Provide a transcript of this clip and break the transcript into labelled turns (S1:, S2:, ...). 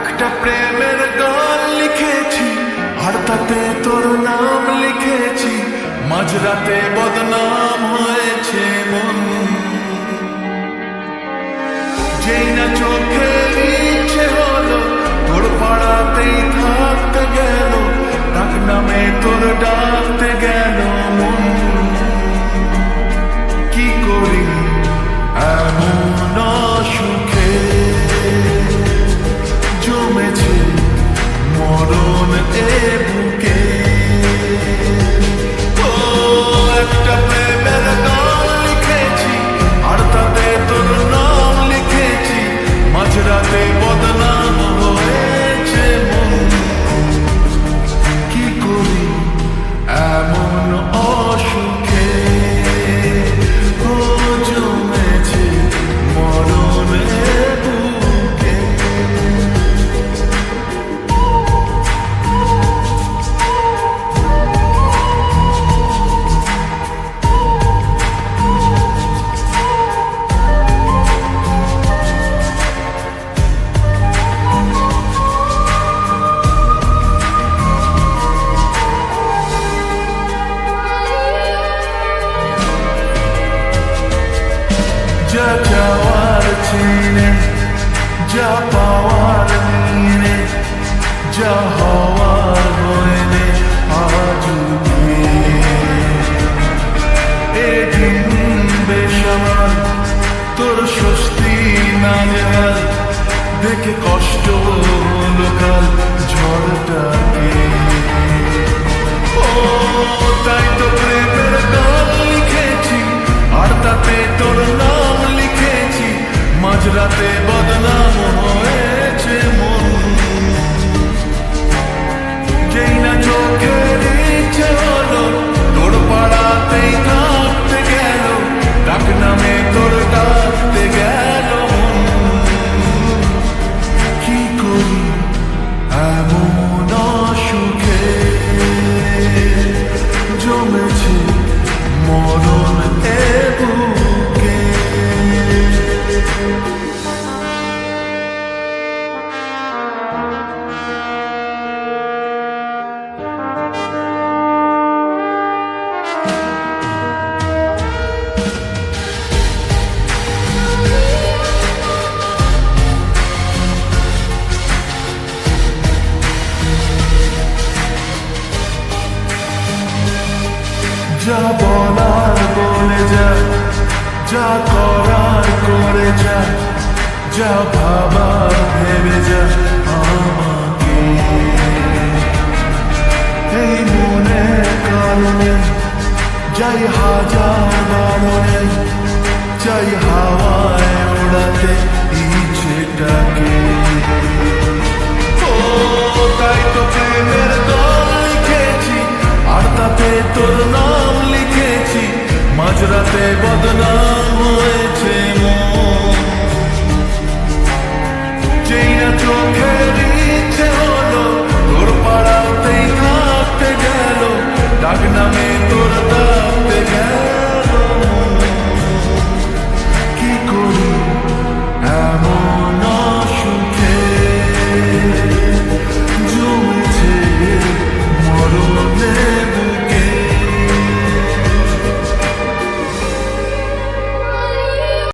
S1: একটা প্রেমের গান লিখেছি আর তাতে তোর নাম লিখেছি, মাঝরাতে বদনাম হয়েছে মন। যেই না চোখে ইচ্ছে হলো তোর পাড়াতেই থাকতে গেল, ডাক নামে তোর ডাকতে গেল মন। কি করি এমন সুখে জমেছে মরণ এ বুকে। ও একটা প্রেমের গান লিখেছি আর তাতে তোর নাম লিখেছি, মাঝরাতে বদনাম হয়েছে মন। কি করি এমন অসুখে ও জমেছে মরণ এ বুকে। যা যাওয়ার চিনে, যা পাওয়ার নিয়ে, যা হওয়ার হয়নে আজ এদিন বেসামাল তোর স্বস্তি না যাল, দেখে কষ্ট হলো কাল ঝড়টাকে। ও তাই তো প্রেমের গান লিখেছি আর তাতে তোর নাম লিখেছি, মাঝরাতে বদনাম হয়েছে মন। যেই না চোখের ইচ্ছে হলো তোর পাড়াতেই থাকতে গেল, ডাক নামে তোর ডাকতে গেল মন। কি করি এমন সুখে জমেছে মরণ এ বুকে। যা বলার বলে যা, যা করার করে যা, যা ভাবার ভেবে যা আমাকে। এই মনের কারণে যাই হাজার বারণে, চাই হাওয়ায় ওড়াতে ইচ্ছেটাকে। ও তাই তো প্রেমের গান লিখেছি আর তাতে তোর নাম লিখেছি, মাঝরাতে বদনাম